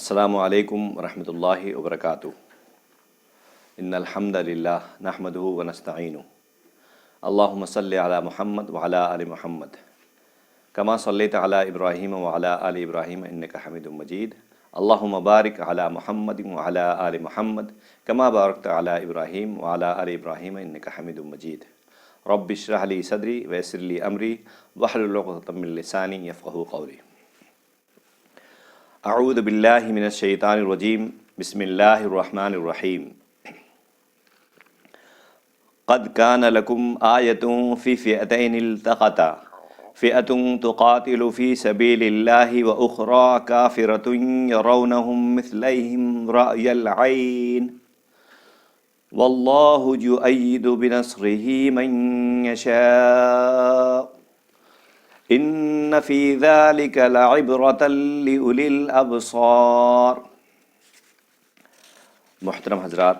السلام علیکم ورحمۃ اللہ وبرکاتہ۔ ان الحمد للہ نحمدہ ونستعینہ۔ اللہم صلی علی محمد وعلی آل محمد کما صلیت علی ابراہیم وعلی آل ابراہیم انک حمید مجید۔ اللہم بارک علی محمد وعلی آل محمد کما بارکت علی ابراہیم وعلی آل ابراہیم انک حمید مجید۔ رب اشرح لی صدری ویسر لی امری واحلل عقدۃ من لسانی یفقہوا قولی۔ اعوذ باللہ من الشیطان الرجیم، بسم اللہ الرحمن الرحیم۔ قد کان لکم آیۃ فی فئتین التقطا، فئۃ تقاتل فی سبیل اللہ واخری کافرۃ یرونہم مثلیہم رأی العین، واللہ یؤید بنصرہ من یشاء، ان فی ذلک لعبرۃ لأولی الابصار۔ محترم حضرات،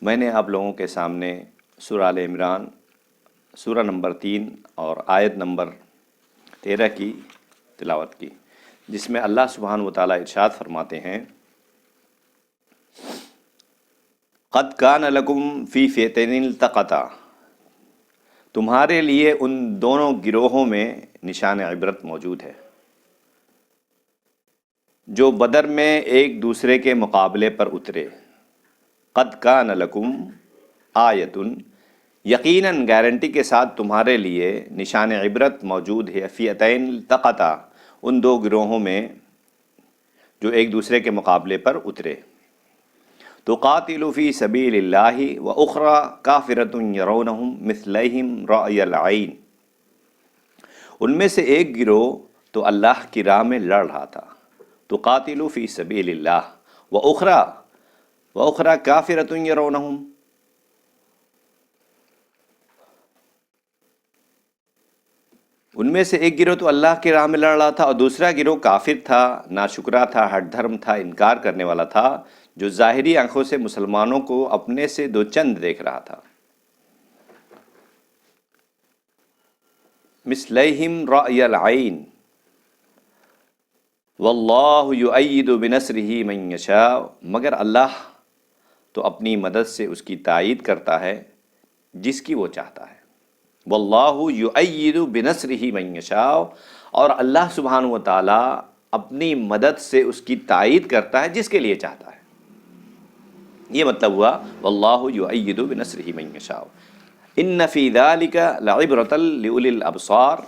میں نے آپ لوگوں کے سامنے سورہ آل عمران سورہ نمبر 3 اور آیت نمبر 13 کی تلاوت کی، جس میں اللہ سبحانہ و تعالیٰ ارشاد فرماتے ہیں، قد کان لکم فی فئتین التقطا، تمہارے لیے ان دونوں گروہوں میں نشان عبرت موجود ہے جو بدر میں ایک دوسرے کے مقابلے پر اترے۔ قد کان لکم آیتن، یقیناً گارنٹی کے ساتھ تمہارے لیے نشان عبرت موجود ہے، فئتین التقطا، ان دو گروہوں میں جو ایک دوسرے کے مقابلے پر اترے۔ تقاتل فی سبیل اللہ واخری کافرۃ یرونہم مثلیہم رأی العین، ان میں سے ایک گروہ تو اللہ کی راہ میں لڑ رہا تھا۔ تقاتل فی سبیل اللہ واخری کافرۃ یرونہم، ان میں سے ایک گروہ تو اللہ کی راہ میں لڑ رہا تھا اور دوسرا گروہ کافر تھا، ناشکرا تھا، ہٹ دھرم تھا، انکار کرنے والا تھا، جو ظاہری آنکھوں سے مسلمانوں کو اپنے سے دو چند دیکھ رہا تھا۔ مثلیہم رأی العین، واللہ یؤید بنصرہ من یشاء، مگر اللہ تو اپنی مدد سے اس کی تائید کرتا ہے جس کی وہ چاہتا ہے۔ واللہ یؤید بنصرہ من یشاء، اور اللہ سبحانہ و تعالیٰ اپنی مدد سے اس کی تائید کرتا ہے جس کے لیے چاہتا ہے۔ یہ مطلب ہوا واللہ یؤید بنصرہ من یشاء، ان فی ذلک لعبرۃ لأولی الابصار،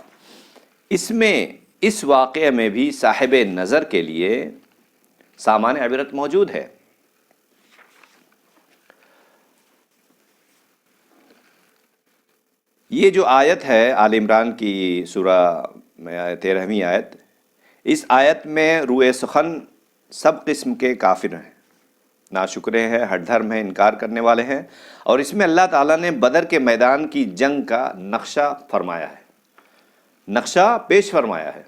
اس میں، اس واقعے میں بھی صاحب نظر کے لیے سامان عبرت موجود ہے۔ یہ جو آیت ہے آل عمران کی سورہ میں 13ویں آیت، اس آیت میں روئے سخن سب قسم کے کافر ہیں، ناشکرے ہیں، ہٹ دھرم ہیں، انکار کرنے والے ہیں، اور اس میں اللہ تعالیٰ نے بدر کے میدان کی جنگ کا نقشہ فرمایا ہے، نقشہ پیش فرمایا ہے۔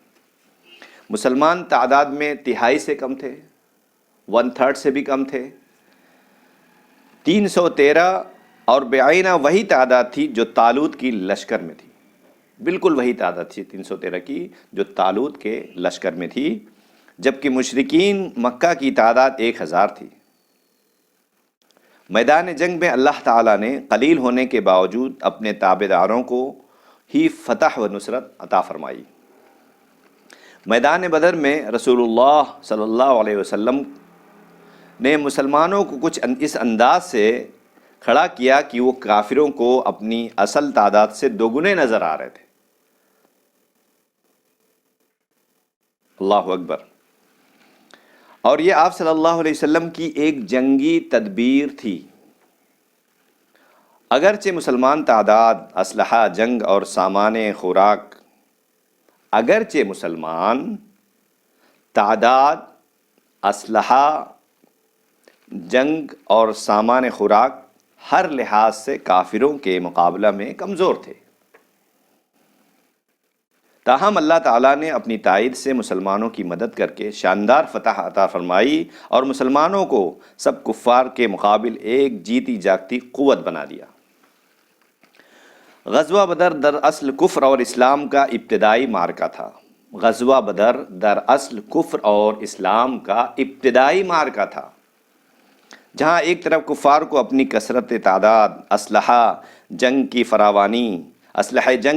مسلمان تعداد میں تہائی سے کم تھے، 1/3 سے بھی کم تھے، 313 اور بعینہ وہی تعداد تھی جو طالوت کی لشکر میں تھی، بالکل وہی تعداد تھی 313 کی جو طالوت کے لشکر میں تھی، جبکہ مشرکین مکہ کی تعداد 1000 تھی۔ میدان جنگ میں اللہ تعالیٰ نے قلیل ہونے کے باوجود اپنے تابعداروں کو ہی فتح و نصرت عطا فرمائی۔ میدان بدر میں رسول اللہ صلی اللہ علیہ وسلم نے مسلمانوں کو کچھ اس انداز سے کھڑا کیا کہ وہ کافروں کو اپنی اصل تعداد سے دوگنے نظر آ رہے تھے۔ اللہ اکبر۔ اور یہ آپ صلی اللہ علیہ وسلم کی ایک جنگی تدبیر تھی۔ اگرچہ مسلمان تعداد، اسلحہ، جنگ اور سامان خوراک، اگرچہ مسلمان تعداد، اسلحہ، جنگ اور سامان خوراک ہر لحاظ سے کافروں کے مقابلہ میں کمزور تھے، تاہم اللہ تعالیٰ نے اپنی تائید سے مسلمانوں کی مدد کر کے شاندار فتح عطا فرمائی اور مسلمانوں کو سب کفار کے مقابل ایک جیتی جاگتی قوت بنا دیا۔ غزوہ بدر دراصل کفر اور اسلام کا ابتدائی معرکہ تھا۔ غزوہ بدر دراصل کفر اور اسلام کا ابتدائی معرکہ تھا، جہاں ایک طرف کفار کو اپنی کثرت تعداد، اسلحہ جنگ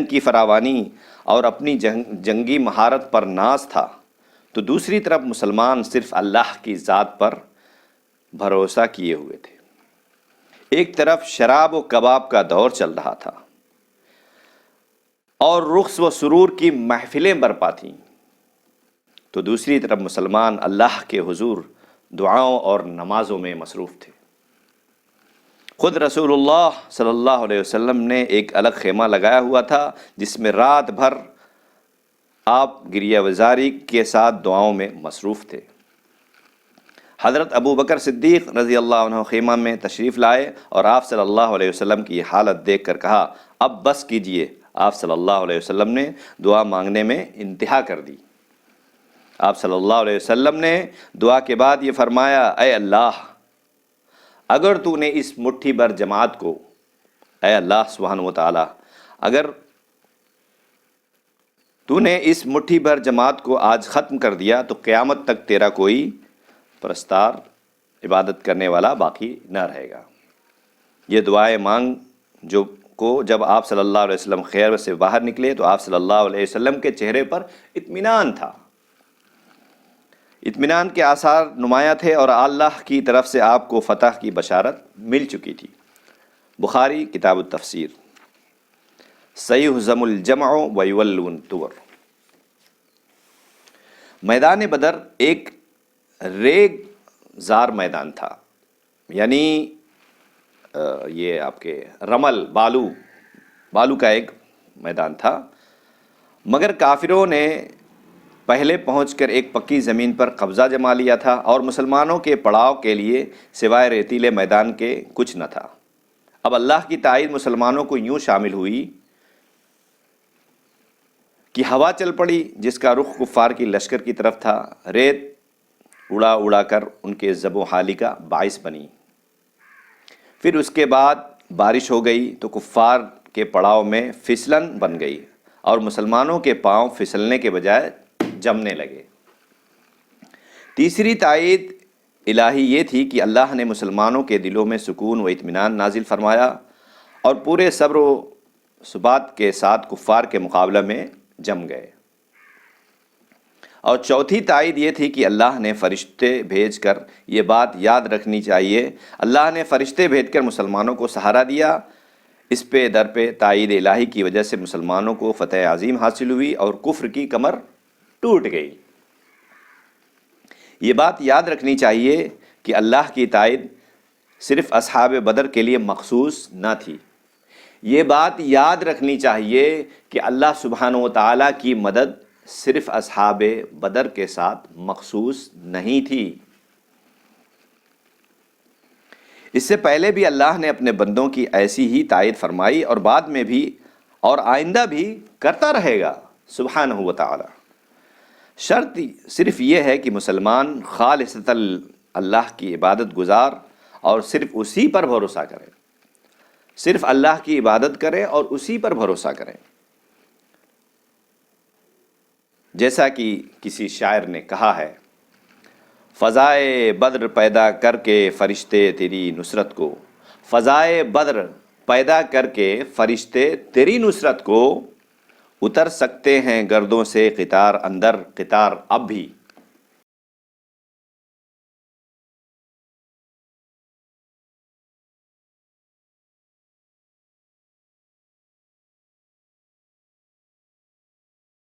کی فراوانی اور اپنی جنگی مہارت پر ناز تھا، تو دوسری طرف مسلمان صرف اللہ کی ذات پر بھروسہ کیے ہوئے تھے۔ ایک طرف شراب و کباب کا دور چل رہا تھا اور رقص و سرور کی محفلیں برپا تھیں، تو دوسری طرف مسلمان اللہ کے حضور دعاؤں اور نمازوں میں مصروف تھے۔ خود رسول اللہ صلی اللہ علیہ وسلم نے ایک الگ خیمہ لگایا ہوا تھا، جس میں رات بھر آپ گریہ وزاری کے ساتھ دعاؤں میں مصروف تھے۔ حضرت ابو بکر صدیق رضی اللہ عنہ خیمہ میں تشریف لائے اور آپ صلی اللہ علیہ وسلم کی حالت دیکھ کر کہا، اب بس کیجئے۔ آپ صلی اللہ علیہ وسلم نے دعا مانگنے میں انتہا کر دی۔ آپ صلی اللہ علیہ وسلم نے دعا کے بعد یہ فرمایا، اے اللہ، اگر تو نے اس مٹھی بھر جماعت کو، اے اللہ سبحانہ و تعالی، اگر تو نے اس مٹھی بھر جماعت کو آج ختم کر دیا تو قیامت تک تیرا کوئی پرستار عبادت کرنے والا باقی نہ رہے گا۔ یہ دعائیں مانگ جب آپ صلی اللہ علیہ وسلم خیر سے باہر نکلے تو آپ صلی اللہ علیہ وسلم کے چہرے پر اطمینان تھا، اطمینان کے آثار نمایاں تھے، اور اللہ کی طرف سے آپ کو فتح کی بشارت مل چکی تھی۔ بخاری کتاب التفسیر۔ سیہزم الجمع ویولون الدبر۔ میدان بدر ایک ریگ زار میدان تھا، یعنی یہ آپ کے رمل بالو کا ایک میدان تھا، مگر کافروں نے پہلے پہنچ کر ایک پکی زمین پر قبضہ جما لیا تھا، اور مسلمانوں کے پڑاؤ کے لیے سوائے ریتیلے میدان کے کچھ نہ تھا۔ اب اللہ کی تائید مسلمانوں کو یوں شامل ہوئی کہ ہوا چل پڑی جس کا رخ کفار کی لشکر کی طرف تھا، ریت اڑا اڑا کر ان کے ذب و حالی کا باعث بنی۔ پھر اس کے بعد بارش ہو گئی تو کفار کے پڑاؤ میں پھسلن بن گئی، اور مسلمانوں کے پاؤں پھسلنے کے بجائے جمنے لگے۔ تیسری تائید الہی یہ تھی کہ اللہ نے مسلمانوں کے دلوں میں سکون و اطمینان نازل فرمایا، اور پورے صبر و ثبات کے ساتھ کفار کے مقابلہ میں جم گئے۔ اور چوتھی تائید یہ تھی کہ اللہ نے فرشتے بھیج کر، یہ بات یاد رکھنی چاہیے، اللہ نے فرشتے بھیج کر مسلمانوں کو سہارا دیا۔ اس پہ در پہ تائید الہی کی وجہ سے مسلمانوں کو فتح عظیم حاصل ہوئی اور کفر کی کمر ٹوٹ گئی۔ یہ بات یاد رکھنی چاہیے کہ اللہ کی تائید صرف اصحاب بدر کے لیے مخصوص نہ تھی۔ یہ بات یاد رکھنی چاہیے کہ اللہ سبحانہ و تعالیٰ کی مدد صرف اصحاب بدر کے ساتھ مخصوص نہیں تھی۔ اس سے پہلے بھی اللہ نے اپنے بندوں کی ایسی ہی تائید فرمائی، اور بعد میں بھی اور آئندہ بھی کرتا رہے گا سبحانہ و تعالی۔ شرط صرف یہ ہے کہ مسلمان خالصۃ اللہ کی عبادت گزار اور صرف اسی پر بھروسہ کرے، صرف اللہ کی عبادت کرے اور اسی پر بھروسہ کرے۔ جیسا کہ کسی شاعر نے کہا ہے، فضائے بدر پیدا کر کے فرشتے تیری نصرت کو، فضائے بدر پیدا کر کے فرشتے تیری نصرت کو، اتر سکتے ہیں گردوں سے قطار اندر قطار اب بھی۔